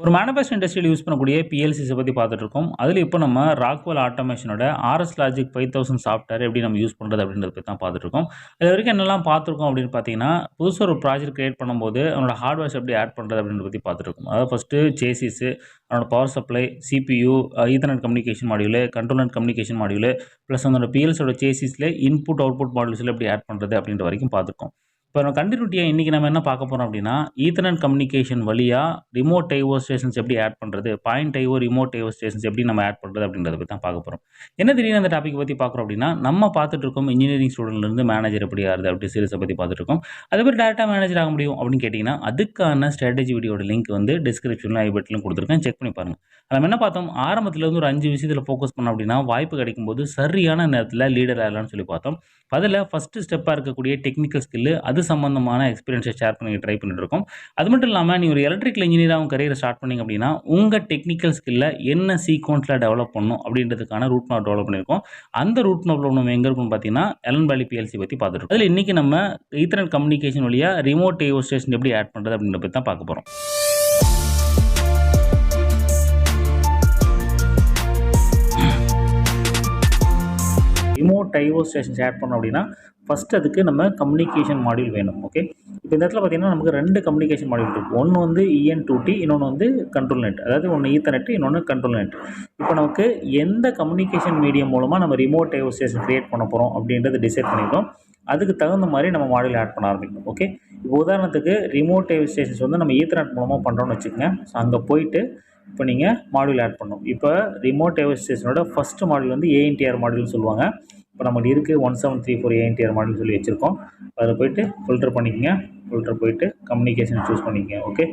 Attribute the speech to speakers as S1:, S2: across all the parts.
S1: ஒரு மேனுஃபேக்சரிங் இண்டஸ்ட்ரியில யூஸ் பண்ணக்கூடிய பிஎல்சிஸ பத்தி பார்த்துட்டு இருக்கோம். அதில இப்போ நம்ம ராக்வெல் ஆட்டோமேஷனோட ஆர்எஸ் லாஜிக் 5000 சாஃப்ட்வேர் எப்படி நம்ம யூஸ் பண்றது அப்படின்றத பத்தி தான் பார்த்துட்டு இருக்கோம். இதுவரைக்கும் என்னலாம் பார்த்துருக்கோம் அப்படின்னு பார்த்தீங்கன்னா, புதுசா ஒரு ப்ராஜெக்ட் கிரியேட் பண்ணும்போது, அதனோட ஹார்ட்வேர்ஸ் எப்படி ஆட் பண்றது அப்படின்றத பத்தி பார்த்துட்டு இருக்கோம். அதாவது ஃபர்ஸ்ட்டு சேசிஸு, அதனோட power supply, CPU, ethernet communication module, control and communication module, plus அதனோட பிஎல்சியோட சேசிஸ்ல இன்புட், அவுட்புட் மாடியூல்ஸ்ல எப்படி ஆட் பண்றது அப்படின்ற வரைக்கும் பார்த்துருக்கோம். இப்போ நம்ம கன்டினியூட்டியா இன்னைக்கு நம்ம என்ன பார்க்க போறோம் அப்படின்னா, ஈத்தர்நெட் கம்யூனிகேஷன் வழியா ரிமோட் ஐஓ ஸ்டேஷன்ஸ் எப்படி ஆட் பண்றது? Point IO, remote IO stations எப்படி நம்ம ஆட் பண்றது? அப்படின்றத பத்தி தான் பார்க்க போறோம். என்ன திடீர்னு அந்த டாபிக் பத்தி பார்க்குறோம் அப்படின்னா, நம்ம பார்த்துட்டு இருக்கோம் இன்ஜினியரிங் ஸ்டூடெண்ட்லேருந்து மேனேஜர் எப்படி ஆகுது அப்படி சீரிஸ பத்தி பார்த்துட்டு இருக்கோம். அது எப்படி டைரக்ட்டா மேனேஜர் ஆக முடியும் அப்படின்னு கேட்டீங்கன்னா, அதுக்கான ஸ்ட்ராட்டஜி வீடியோட லிங்க் வந்து டிஸ்கிரிப்ஷன்ல ஐ பட்டன்ல குடுத்துருக்கேன். செக் பண்ணி பாருங்க. அதுல நம்ம என்ன பார்த்தோம், ஆரம்பத்துல வந்து ஒரு 5 விஷயத்துல ஃபோக்கஸ் பண்ணோம் அப்படின்னா, வாய்ப்பு கிடைக்கும்போது சரியான நேரத்துல லீடர் ஆகலாம்னு சொல்லி பார்த்தோம். அதில ஃபர்ஸ்ட் ஸ்டெப்பா இருக்கக்கூடிய டெக்னிக்கல் ஸ்கில் அது சம்மந்தமான எக்ஸ்பீரியன்ஸ ஷேர் பண்ண ட்ரை பண்ணிட்டு இருக்கோம். அது மட்டும் இல்லாம நீங்க ஒரு எலக்ட்ரிக்கல் இன்ஜினியரா உங்க கரியர ஸ்டார்ட் பண்ணீங்க அப்படின்னா, உங்க டெக்னிக்கல் ஸ்கில்ல என்ன சீக்வென்ஸ்ல டெவலப் பண்ணணும் அப்படின்றதுக்கான ரூட் மேப் டெவலப் பண்ணியிருக்கோம். அந்த ரூட் மேப்ல நம்ம எங்க இருக்கும்னு பார்த்தீங்கன்னா, எலன் வேலி பிஎல்சி பத்தி பார்த்துட்டு இருக்கோம். அதில இன்னைக்கு நம்ம ஈத்தர்நெட் கம்யூனிகேஷன் வழியா ரிமோட் ஐஓ ஸ்டேஷன் எப்படி ஆட் பண்றது அப்படின்றத பத்தி தான் பார்க்க போறோம். ரிமோட் ஐஓ ஸ்டேஷன்ஸ் ஆட் பண்ணோம் அப்படின்னா, ஃபர்ஸ்ட் அதுக்கு நம்ம கம்யூனிகேஷன் மாடியூல் வேணும். ஓகே. இப்போ இந்த இடத்துல பார்த்தீங்கன்னா, நமக்கு 2 கம்யூனிகேஷன் மாடியூல் இருக்கு. ஒண்ணு வந்து EN2T, இன்னொன்னு வந்து கண்ட்ரோல் நெட். அதாவது ஒண்ணு ஈத்தர்நெட், இன்னொன்னு கண்ட்ரோல் நெட். இப்போ நமக்கு எந்த கம்யூனிகேஷன் மீடியம் மூலமா நம்ம ரிமோட் ஐஓ ஸ்டேஷன் கிரியேட் பண்ண போறோம் அப்படின்றத டிசைட் பண்ணிட்டோம். அதுக்கு தகுந்த மாதிரி நம்ம மாடியூல் ஆட் பண்ண ஆரம்பிக்கணும். ஓகே. இப்போ உதாரணத்துக்கு ரிமோட் ஐஓ ஸ்டேஷன்ஸ் வந்து நம்ம ஈத்தர்நெட் மூலமா பண்றோம்னு வச்சுக்கங்க. ஸோ அங்க போயிட்டு இப்போ நீங்க மாடியூல் ஆட் பண்ணணும். இப்போ ரிமோட் ஐஓ ஸ்டேஷனோட ஃபர்ஸ்ட் மாடியூல் வந்து ANTR மாடியூல்னு சொல்லுவாங்க. இப்போ நம்மகிட்ட இருக்குது 1734 ANTR மாடல்னு சொல்லி வச்சுருக்கோம். அதில் போய்ட்டு ஃபில்டர் பண்ணிக்கங்க. ஃபில்டர் போய்ட்டு கம்யூனிகேஷன் சூஸ் பண்ணிக்கங்க. ஓகே.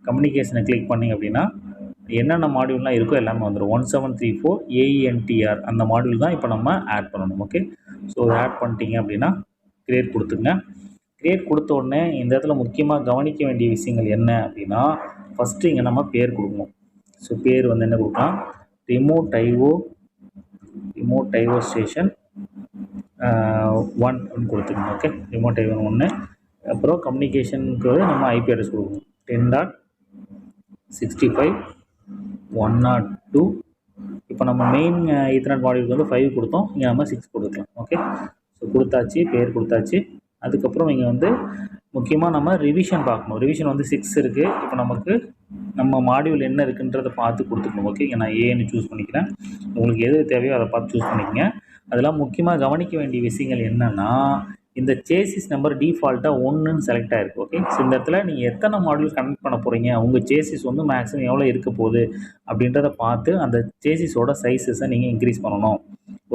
S1: கம்யூனிகேஷனை கிளிக் பண்ணிங்க அப்படின்னா என்னென்ன மாடியூல்லாம் இருக்கோ எல்லாமே வந்துடும். 1734 AENTR அந்த மாடியூல் தான் இப்போ நம்ம ஆட் பண்ணணும். ஓகே. ஸோ அதை ஆட் பண்ணிட்டீங்க அப்படின்னா கிரியேட் கொடுத்துங்க. கிரியேட் கொடுத்த உடனே இந்த இடத்துல முக்கியமாக கவனிக்க வேண்டிய விஷயங்கள் என்ன அப்படின்னா, ஃபஸ்ட்டு இங்கே நம்ம பேர் கொடுக்கணும். ஸோ பேர் வந்து என்ன கொடுக்கலாம், ரிமோட் ஐஓ ஸ்டேஷன் 1 அப்படின்னு கொடுத்துக்கணும். ஓகே. Remote IO 1. அப்புறம் கம்யூனிகேஷனுக்கு நம்ம ஐபி அட்ரஸ் கொடுக்கணும். 10.65.102. இப்போ நம்ம மெயின் ஈத்தர்நெட் மாடியூலுக்கு வந்து 5 கொடுத்தோம். இங்கே நம்ம 6 கொடுக்கலாம். ஓகே. ஸோ கொடுத்தாச்சு, பேர் கொடுத்தாச்சு. அதுக்கப்புறம் இங்கே வந்து முக்கியமாக நம்ம ரிவிஷன் பார்க்கணும். ரிவிஷன் வந்து 6 இருக்குது. இப்போ நமக்கு நம்ம மாடியூல் என்ன இருக்குன்றதை பார்த்து கொடுத்துக்கணும். ஓகே. இங்கே நான் ஏன்னு சூஸ் பண்ணிக்கிறேன். உங்களுக்கு எது தேவையோ அதை பார்த்து சூஸ் பண்ணிக்கங்க. அதெல்லாம் முக்கியமாக கவனிக்க வேண்டிய விஷயங்கள் என்னென்னா, இந்த சேசிஸ் நம்பர் டிஃபால்ட்டாக 1ன்னு செலக்ட் ஆகிருக்கு. ஓகே. ஸோ இந்த இடத்துல நீங்கள் எத்தனை மாடியூல் கனெக்ட் பண்ண போகிறீங்க, உங்கள் சேசிஸ் வந்து மேக்ஸிமம் எவ்வளோ இருக்க போகுது அப்படின்றத பார்த்து அந்த சேசிஸோட சைஸஸை நீங்கள் இன்க்ரீஸ் பண்ணணும்.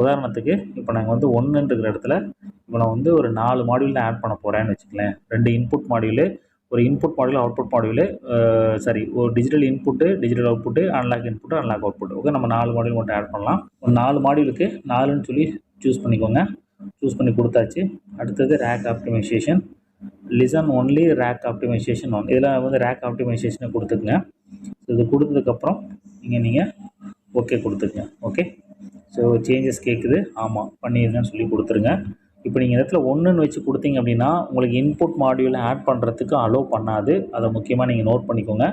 S1: உதாரணத்துக்கு இப்போ நாங்கள் வந்து 1ன்னு இருக்கிற இடத்துல இப்போ நான் வந்து ஒரு 4 மாடியூல் ஆட் பண்ண போகிறேன்னு வச்சுக்கலேன். 2 இன்புட் மாடியூலு, ஒரு இன்புட் மாடியூல், அவுட்புட் மாடியூலு, ஒரு digital input, digital output, analog input, analog output. Okay. நம்ம 4 மாடியூல் மட்டும் ஆட் பண்ணலாம். ஒரு 4 மாடியூலுக்கு 4ன்னு சொல்லி சூஸ் பண்ணிக்கோங்க. சூஸ் பண்ணி கொடுத்தாச்சு. அடுத்தது rack optimization, listen only rack optimization 1. இதில் வந்து ரேக் ஆப்டிமைசேஷனை கொடுத்துக்குங்க. இது கொடுத்ததுக்கப்புறம் நீங்கள் ஓகே கொடுத்துக்குங்க. ஓகே. ஸோ சேஞ்சஸ் கேட்குது, ஆமாம் பண்ணிடுங்கன்னு சொல்லி கொடுத்துருங்க. இப்போ நீங்கள் இடத்துல 1ன்னு வச்சு கொடுத்தீங்க அப்படின்னா உங்களுக்கு இன்புட் மாடியூலை ஆட் பண்ணுறதுக்கு அலோவ் பண்ணாது. அதை முக்கியமாக நீங்கள் நோட் பண்ணிக்கோங்க.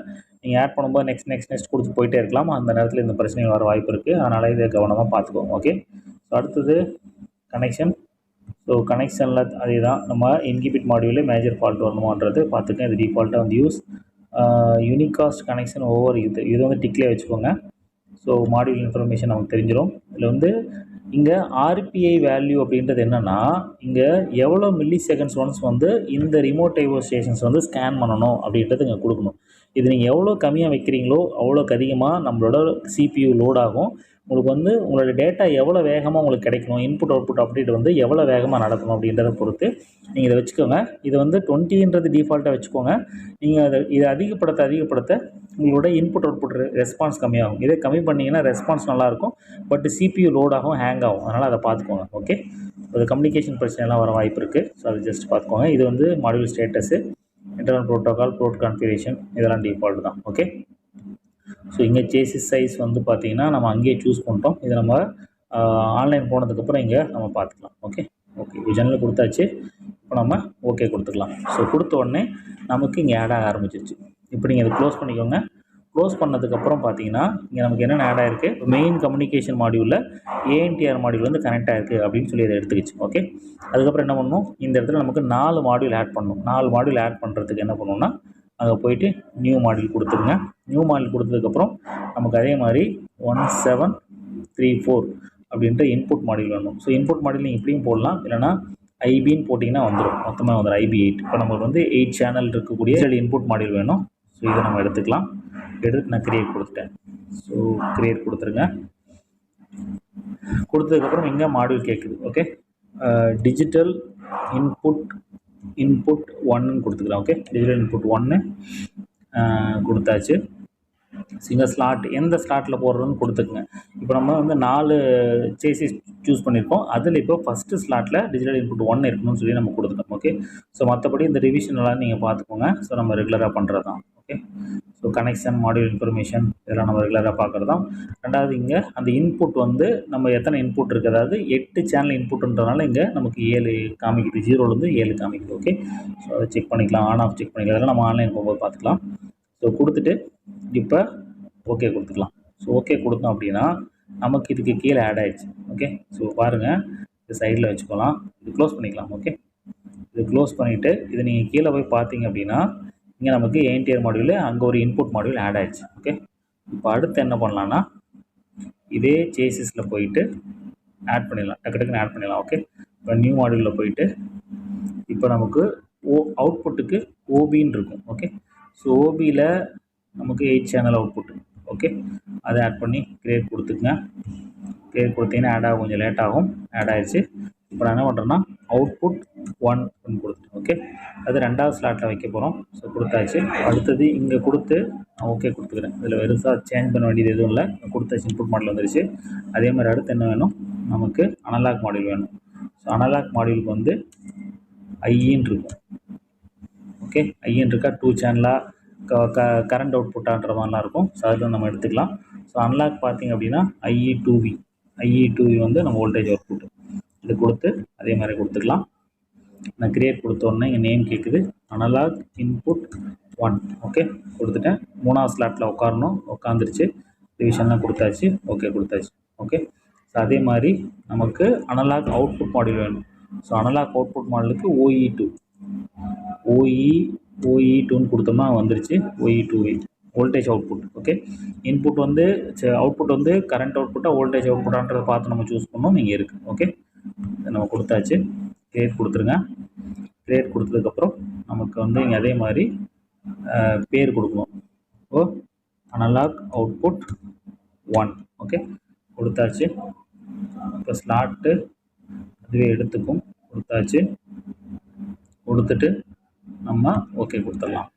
S1: நீங்கள் ஆட் பண்ணும்போது நெக்ஸ்ட் கொடுத்து போயிட்டே இருக்கலாம். அந்த நேரத்தில் இந்த பிரச்சனைகள் வர வாய்ப்பு இருக்குது. அதனால் இதை கவனமாக பார்த்துக்கோங்க. ஓகே. ஸோ அடுத்தது கனெக்ஷன். ஸோ கனெக்ஷனில் அதே தான், நம்ம இன்கிபிட் மாடியூலே மேஜர் ஃபால்ட் வரணுமான்றது பார்த்துக்கங்க. இது டிஃபால்ட்டாக வந்து யூஸ் யூனிகாஸ்ட் கனெக்ஷன் ஓவர் இது வந்து டிக்லேயே வச்சுக்கோங்க. ஸோ மாடியூல் இன்ஃபர்மேஷன் நமக்கு தெரிஞ்சிடும். இதில் வந்து இங்கே ஆர்பிஐ வேல்யூ அப்படின்றது என்னென்னா, இங்கே எவ்வளோ மில்லி செகண்ட்ஸ் ஒன்ஸ் வந்து இந்த ரிமோட் ஐஓ ஸ்டேஷன்ஸ் வந்து ஸ்கேன் பண்ணணும் அப்படின்றது இங்கே கொடுக்கணும். இது நீங்கள் எவ்வளோ கம்மியாக வைக்கிறீங்களோ அவ்வளோக்கு அதிகமாக நம்மளோட சிபியூ லோட் ஆகும். உங்களுக்கு வந்து உங்களோட டேட்டா எவ்வளோ வேகமாக உங்களுக்கு கிடைக்கணும், இன்புட் அவுட்புட் அப்டேட் வந்து எவ்வளோ வேகமாக நடக்கணும் அப்படின்றத பொறுத்து நீங்கள் இதை வச்சுக்கோங்க. இதை வந்து 20ன்றது டிஃபால்ட்டாக வச்சுக்கோங்க. நீங்கள் இதை அதிகப்படுத்த உங்களோட இன்புட் அவுட்புட் ரெஸ்பான்ஸ் கம்மியாகும். இதே கம்மி பண்ணிங்கன்னா ரெஸ்பான்ஸ் நல்லாயிருக்கும், பட் சிபியூ லோட் ஆகும், ஹேங் ஆகும். அதனால் அதை பார்த்துக்கோங்க. ஓகே. அது கம்யூனிகேஷன் பிரச்சனைலாம் வர வாய்ப்பு இருக்குது. ஸோ அதை ஜஸ்ட் பார்த்துக்கோங்க. இது வந்து module status, internal protocol, port configuration இதெல்லாம் டிஃபால்ட் தான். ஓகே. ஸோ இங்கே சேசிஸ் சைஸ் வந்து பார்த்திங்கன்னா நம்ம அங்கேயே சூஸ் பண்ணிட்டோம். இதை நம்ம ஆன்லைன் போனதுக்கப்புறம் இங்கே நம்ம பார்த்துக்கலாம். ஓகே. ஜன்னல் கொடுத்தாச்சு. இப்போ நம்ம ஓகே கொடுத்துக்கலாம். ஸோ கொடுத்த உடனே நமக்கு இங்கே ஆட் ஆக ஆரம்பிச்சிருச்சு. இப்போ நீங்கள் இதை க்ளோஸ் பண்ணிக்கோங்க. க்ளோஸ் பண்ணதுக்கப்புறம் பார்த்தீங்கன்னா இங்கே நமக்கு என்னென்ன ஆட் ஆயிருக்கு, மெயின் கம்யூனிகேஷன் மாடியூலில் ஏஎன்டிஆர் மாடியூல் வந்து கனெக்ட் ஆயிருக்கு அப்படின்னு சொல்லி அதை எடுத்துக்கிச்சு. ஓகே, அதுக்கப்புறம் என்ன பண்ணணும், இந்த இடத்துல நமக்கு 4 மாடியூல் ஆட் பண்ணணும். 4 மாடியூல் ஆட் பண்ணுறதுக்கு என்ன பண்ணணும்னா அங்கே போயிட்டு நியூ மாடியூல் கொடுத்துருங்க. நியூ மாடியூல் கொடுத்ததுக்கப்புறம் நமக்கு அதே மாதிரி 1734 அப்படின்ட்டு இன்புட் மாடியூல் வேணும். ஸோ இன்புட் மாடியூல் நீங்கள் இப்படியும் போடலாம், இல்லைனா ஐபின்னு போட்டிங்கன்னா வந்துடும், மொத்தமாக வந்துடும் IB8. இப்போ நமக்கு வந்து 8 சேனல் இருக்கக்கூடிய இன்புட் மாடியூல் வேணும். ஸோ இதை நம்ம எடுத்துக்கலாம். எடுத்து நான் கிரியேட் கொடுத்துட்டேன். ஸோ கிரியேட் கொடுத்துருங்க. கொடுத்ததுக்கப்புறம் இங்கே மாடியூல் கேட்குது. ஓகே, டிஜிட்டல் இன்புட் 1ன்னு கொடுத்துக்கலாம். ஓகே, டிஜிட்டல் இன்புட் 1 கொடுத்தாச்சு. சிங்கிள் ஸ்லாட் எந்த ஸ்லாட்டில் போடுறதுன்னு கொடுத்துக்குங்க. இப்போ நம்ம வந்து 4 சேசிஸ் சூஸ் பண்ணியிருக்கோம். அதில் இப்போ ஃபஸ்ட்டு ஸ்லாட்டில் டிஜிட்டல் இன்புட் 1 இருக்கணும்னு சொல்லி நம்ம கொடுத்துட்டோம். ஓகே, ஸோ மற்றபடி இந்த ரிவிஷன் எல்லாம் நீங்கள் பார்த்துக்கோங்க. ஸோ நம்ம ரெகுலராக பண்ணுறது தான். Okay, so connection, module information இதெல்லாம் நம்ம ரெகுலராக பார்க்குறது தான். ரெண்டாவது இங்கே அந்த இன்புட் வந்து நம்ம எத்தனை இன்புட் இருக்குது, அதாவது 8 சேனல் இன்புட்ன்றதுனால இங்கே நமக்கு 7 காமிக்குது, 0லேருந்து 7 காமிக்குது. ஓகே, ஸோ அதை செக் பண்ணிக்கலாம், ஆன் ஆஃப் செக் பண்ணிக்கலாம், அதெல்லாம் நம்ம ஆன்லைன் போகும்போது பார்த்துக்கலாம். ஸோ கொடுத்துட்டு இப்போ ஓகே கொடுத்துக்கலாம். ஸோ ஓகே கொடுத்தோம் அப்படின்னா நமக்கு இதுக்கு கீழே ஆட் ஆகிடுச்சு. ஓகே, ஸோ பாருங்கள், இது சைடில் வச்சுக்கலாம், இது க்ளோஸ் பண்ணிக்கலாம். ஓகே, இது க்ளோஸ் பண்ணிவிட்டு இது நீங்கள் கீழே போய் பார்த்தீங்க அப்படின்னா இங்கே நமக்கு ஏஎன்டிஆர் மாடியூல் அங்கே ஒரு இன்புட் மாடியூல் ஆட் ஆகிடுச்சு. ஓகே, இப்போ அடுத்து என்ன பண்ணலான்னா இதே சேசிஸில் போயிட்டு ஆட் பண்ணிடலாம், டக்குன்னு ஆட் பண்ணிடலாம். ஓகே, இப்போ நியூ மாடியூலில் போயிட்டு இப்போ நமக்கு அவுட்புட்டுக்கு ஓபின்னு இருக்கும். ஓகே, ஸோ ஓபியில் நமக்கு 8 சேனல் அவுட்புட். ஓகே, அதை ஆட் பண்ணி கிரியேட் கொடுத்துக்குங்க. கிரியேட் கொடுத்தீங்கன்னா ஆட் ஆகும், கொஞ்சம் லேட் ஆகும். ஆட் ஆகிடுச்சு. இப்போ நான் என்ன பண்ணுறேன்னா அவுட்புட் 1 கொடுத்துட்டேன். ஓகே, அது 2வது ஸ்லாட்டில் வைக்க போகிறோம். ஸோ கொடுத்தாச்சு. அடுத்தது இங்கே கொடுத்து நான் ஓகே கொடுத்துக்கிறேன். இதில் பெருசாக சேஞ்ச் பண்ண வேண்டியது எதுவும் இல்லை, கொடுத்தாச்சு. இன்புட் மாடியூல் வந்துருச்சு. அதே மாதிரி அடுத்து என்ன வேணும், நமக்கு அனலாக் மாடியூல் வேணும். ஸோ அனலாக் மாடியூலுக்கு வந்து ஐன்னு இருக்கும். ஓகே, ஐன்னு இருக்கா, 2 சேனலாக கரண்ட் அவுட்புட்டான்ற மாதிரிலாம் இருக்கும். ஸோ அதில் நம்ம எடுத்துக்கலாம். ஸோ அன்லாக் பார்த்திங்க அப்படின்னா IE2V வந்து நம்ம வோல்டேஜ் அவுட்புட் இது கொடுத்து அதே மாதிரி கொடுத்துக்கலாம். நான் கிரியேட் கொடுத்தோன்னே இங்கே நேம் கேட்குது, அனலாக் இன்புட் 1. ஓகே கொடுத்துட்டேன். 3வது ஸ்லாட்டில் உட்காரணும், உட்காந்துருச்சு. டிவிஷன்லாம் கொடுத்தாச்சு. ஓகே கொடுத்தாச்சு. ஓகே, ஸோ அதே மாதிரி நமக்கு அனலாக் அவுட்புட் மாடியூல் வேணும். ஸோ அனலாக் அவுட்புட் மாடலுக்கு OE2ன்னு கொடுத்தோம்னா வந்துருச்சு. OE2V voltage output. Okay, input வந்து அவுட்புட் வந்து கரண்ட் அவுட்புட்டாக வோல்டேஜ் அவுட்புட்டான்றதை பார்த்து நம்ம சூஸ் பண்ணோம். நீங்கள் இருக்குது. ஓகே, நம்ம கொடுத்தாச்சு. கிரியேட் கொடுத்துருங்க. கிரியேட் கொடுத்ததுக்கப்புறம் நமக்கு வந்து இங்கே அதே மாதிரி பேர் கொடுக்கணும். Analogue output 1. ஓகே கொடுத்தாச்சு. இப்போ ஸ்லாட்டு அதுவே எடுத்துக்கும். கொடுத்தாச்சு. கொடுத்துட்டு நம்ம ஓகே கொடுத்துடலாம்.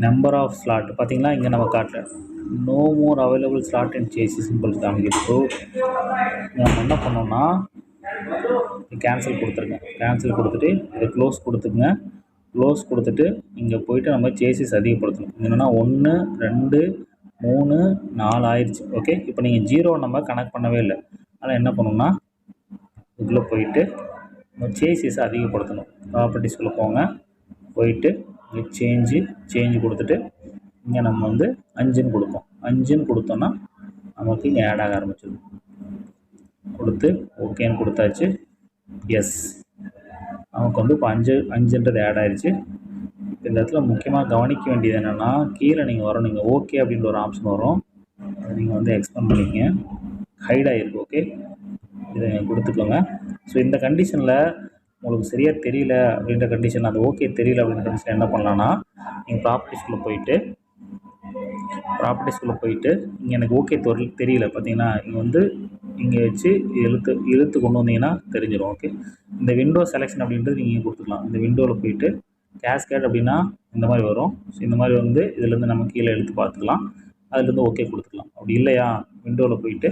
S1: நம்பர் ஆஃப் ஸ்லாட் பார்த்தீங்களா, இங்கே நம்ம காட்டல no more available slot and chassis simple காமிக்குது. ஸோ நம்ம என்ன பண்ணோம்னா கேன்சல் கொடுத்துருங்க. கேன்சல் கொடுத்துட்டு இதை க்ளோஸ் கொடுத்துக்குங்க. க்ளோஸ் கொடுத்துட்டு இங்கே போயிட்டு நம்ம சேசிஸ் அதிகப்படுத்தணும். என்னென்னா 1 2 3 4 ஆயிடுச்சு. ஓகே, இப்போ நீங்கள் 0 நம்ம கனெக்ட் பண்ணவே இல்லை. அதனால் என்ன பண்ணணும்னா இதுக்குள்ளே போயிட்டு நம்ம சேசிஸை அதிகப்படுத்தணும். ப்ராப்பர்ட்டிஸ்குள்ளே போங்க. போயிட்டு இங்கே சேஞ்சு கொடுத்துட்டு இங்கே நம்ம வந்து 5ன்னு கொடுப்போம். 5ன்னு கொடுத்தோன்னா நமக்கு இங்கே ஆட் ஆக ஆரம்பிச்சிடும். கொடுத்து ஓகேன்னு கொடுத்தாச்சு. எஸ், நமக்கு வந்து இப்போ 5ன்றது ஆட் ஆயிடுச்சு. இந்த இடத்துல முக்கியமாக கவனிக்க வேண்டியது என்னென்னா கீழே நீங்கள் வரும், நீங்கள் ஓகே அப்படின்ற ஒரு ஆப்ஷன் வரும். அதை நீங்கள் வந்து எக்ஸ்பேண்ட் பண்ணிங்க. ஹைட் ஆகிருக்கு. ஓகே, இதை கொடுத்துக்கோங்க. ஸோ இந்த கண்டிஷனில் உங்களுக்கு சரியாக தெரியல அப்படின்ற கண்டிஷன், அது ஓகே தெரியல அப்படின்ற கண்டிஷன் என்ன பண்ணலான்னா நீங்கள் ப்ராப்பர்ட்டிஸ்குள்ளே போயிட்டு இங்கே எனக்கு ஓகே தெரியல பார்த்தீங்கன்னா இங்கே வந்து இங்கே வச்சு இழுத்து கொண்டு வந்தீங்கன்னா தெரிஞ்சிடும். ஓகே, இந்த விண்டோ செலெக்ஷன் அப்படின்றது நீங்கள் கொடுத்துக்கலாம். இந்த விண்டோவில் போயிட்டு கேஸ்கேட் அப்படின்னா இந்த மாதிரி வரும். ஸோ இந்த மாதிரி வந்து இதுலேருந்து நம்ம கீழே எடுத்து பார்த்துக்கலாம். அதுலேருந்து ஓகே கொடுத்துக்கலாம். அப்படி இல்லையா விண்டோவில் போயிட்டு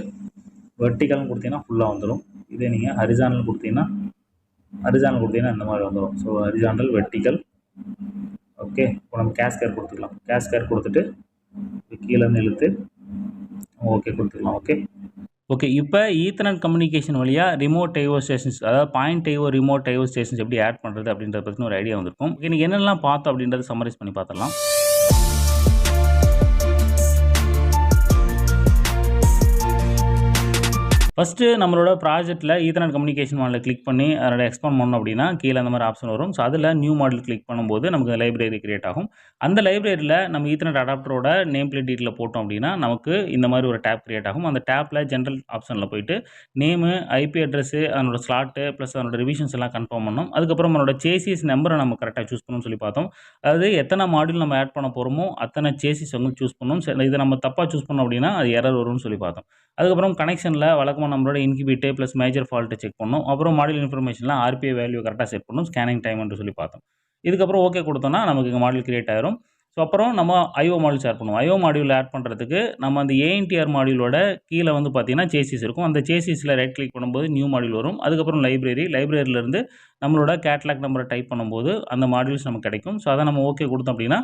S1: வெர்டிக்கல்னு கொடுத்தீங்கன்னா ஃபுல்லாக வந்துடும். இதே நீங்கள் ஹரிசானல் கொடுத்தீங்கன்னா இந்த மாதிரி வந்துடும். So horizontal vertical. ஓகே, இப்போ நம்ம கேஸ்கேட் கொடுத்துக்கலாம். கேஸ்கேட் கொடுத்துட்டு கீழேருந்து இழுத்து ஓகே கொடுத்துக்கலாம். ஓகே, இப்போ ஈத்தர்நெட் கம்யூனிகேஷன் வழியாக ரிமோட் ஐஓ ஸ்டேஷன்ஸ், அதாவது point IO remote IO stations எப்படி ஆட் பண்ணுறது அப்படின்றத பற்றி ஒரு ஐடியா வந்திருக்கும். இன்னைக்கு என்னெல்லாம் பார்த்தோம் அப்படின்றத சம்மரைஸ் பண்ணி பார்த்துடலாம். ஃபஸ்ட்டு நம்மளோட ப்ராஜெக்ட்டில் ஈத்தர்நெட் கம்யூனிகேஷன் மாடலில் கிளிக் பண்ணி அதோட எக்ஸ்பாண்ட் பண்ணோம் அப்படின்னா கீழே அந்த மாதிரி ஆப்ஷன் வரும். ஸோ அதில் நியூ மாடல் கிளிக் பண்ணும்போது நமக்கு லைப்ரரி கிரியேட் ஆகும். அந்த லைப்ரரியில் நம்ம ஈத்தர்நெட் அடாப்டரோட நேம் பிளேட் டீட்டெயில் போட்டோம் அப்படின்னா நமக்கு இந்த மாதிரி ஒரு டேப் கிரியேட் ஆகும். அந்த டேப்பில் ஜென்ரல் ஆப்ஷனில் போயிட்டு நேமு, ஐபி அட்ரஸு, அதனோட ஸ்லாட்டு ப்ளஸ் அதனோட ரிவிஷன்ஸ் எல்லாம் கன்ஃபார்ம் பண்ணணும். அதுக்கப்புறம் நம்மளோட சேசிஸ் நம்பரை நம்ம கரெக்டாக சூஸ் பண்ணணும்னு சொல்லி பார்த்தோம். அதாவது எத்தனை மாடியூல் நம்ம ஆட் பண்ண போகிறோமோ அத்தனை சேசிஸ் வந்து சூஸ் பண்ணணும். இதை நம்ம தப்பாக சூஸ் பண்ணோம் அப்படின்னா அது எரர் வரும்னு சொல்லி பார்த்தோம். அதுக்கப்புறம் கனெக்ஷனில் வழக்கமாக நம்மளோட இன்கிபிட்டு ப்ளஸ் மேஜர் ஃபால்ட்டை செக் பண்ணணும். அப்புறம் மாடல் இன்ஃபர்மேஷன்லாம் ஆர்பிஐ வேல்யூ கரெக்டாக செட் பண்ணணும். ஸ்கேனிங் டைம் என்று சொல்லி பார்த்தோம். இதுக்கப்புறம் ஓகே கொடுத்தோம்னா நமக்கு இங்கே மாடல் கிரியேட் ஆயிரும். ஸோ அப்புறம் நம்ம ஐஓ மாடியூல் ஷேர் பண்ணுவோம். ஐஓ மாடியூல் ஆட் பண்ணுறதுக்கு நம்ம அந்த ஏஎன்டிஆர் மாடியூலோட கீழே வந்து பார்த்தீங்கன்னா சேசிஸ் இருக்கும். அந்த சேசிஸில் ரைட் கிளிக் பண்ணும்போது நியூ மாடியூல் வரும். அதுக்கப்புறம் லைப்ரரியிலேருந்து நம்மளோட கேட்லாக் நம்பரை டைப் பண்ணும்போது அந்த மாடியூல்ஸ் நமக்கு கிடைக்கும். ஸோ அதை நம்ம ஓகே கொடுத்தோம் அப்படின்னா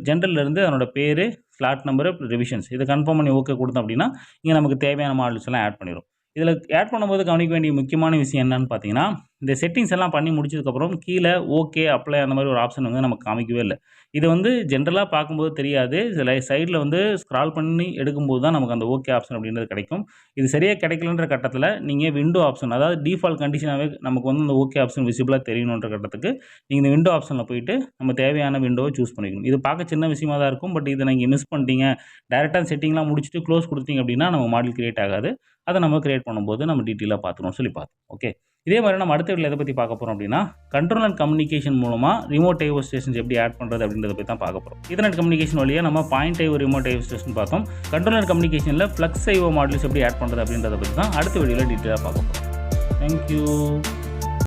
S1: ஜென்ரல்லேருந்து அதனோட பேர், ஸ்லாட் நம்பரு, ரிவிஷன்ஸ் இதை கன்ஃபார்ம் பண்ணி ஓகே கொடுத்தோம் அப்படின்னா இங்கே நமக்கு தேவையான மாடல்ஸ் எல்லாம் ஆட் பண்ணிடும். இதில் ஆட் பண்ணும்போது கவனிக்க வேண்டிய முக்கியமான விஷயம் என்னன்னு பார்த்தீங்கன்னா, இந்த செட்டிங்ஸ் எல்லாம் பண்ணி முடிச்சதுக்கப்புறம் கீழே ஓகே, அப்ளை அந்த மாதிரி ஒரு ஆப்ஷன் வந்து நமக்கு காமிக்கவே இல்லை. இது வந்து ஜென்ரலாக பார்க்கும்போது தெரியாது. இதில் சைடில் வந்து ஸ்க்ரால் பண்ணி எடுக்கும்போது தான் நமக்கு அந்த ஓகே ஆப்ஷன் அப்படின்றது கிடைக்கும். இது சரியாக கிடைக்கலன்ற கட்டத்தில் நீங்கள் விண்டோ ஆப்ஷன், அதாவது டிஃபால்ட் கண்டிஷனாகவே நமக்கு வந்து இந்த ஓகே ஆப்ஷன் விசிபிளாக தெரியணுன்ற கட்டத்துக்கு நீங்கள் இந்த விண்டோ ஆப்ஷனில் போயிட்டு நம்ம தேவையான விண்டோவை சூஸ் பண்ணிக்கணும். இது பார்க்க சின்ன விஷயமா தான் இருக்கும். பட் இதை நீங்கள் மிஸ் பண்ணிட்டீங்க, டேரெக்டாக செட்டிங்லாம் முடிச்சுட்டு க்ளோஸ் கொடுத்தீங்க அப்படின்னா நம்ம மாடல் கிரியேட் ஆகாது. அதை நம்ம கிரியேட் பண்ணும்போது நம்ம டீட்டெயிலாக பார்த்துக்கணும் சொல்லி பார்த்தோம். ஓகே, இதே மாதிரி நம்ம அடுத்த வீடியோவில் எதை பற்றி பார்க்க போகிறோம் அப்படின்னா, கண்ட்ரோல் அண்ட் கம்யூனிகேஷன் மூலமாக ரிமோட் ஐஓ ஸ்டேஷன்ஸ் எப்படி ஆட் பண்ணுறது அப்படின்றத பற்றி தான் பார்க்க போகிறோம். ஈத்தர்நெட் கம்யூனிகேஷன் வழியாக நம்ம point IO remote IO station பார்த்தோம். கண்ட்ரோல் அண்ட் கம்யூனிகேஷனில் ஃப்ளக்ஸ் ஐஓ மாடல்ஸ் எப்படி ஆட் பண்ணுறது அப்படின்றத பற்றி தான் அடுத்த வீடியோவில் டீட்டெயிலாக பார்க்க போகிறோம். தேங்க்யூ.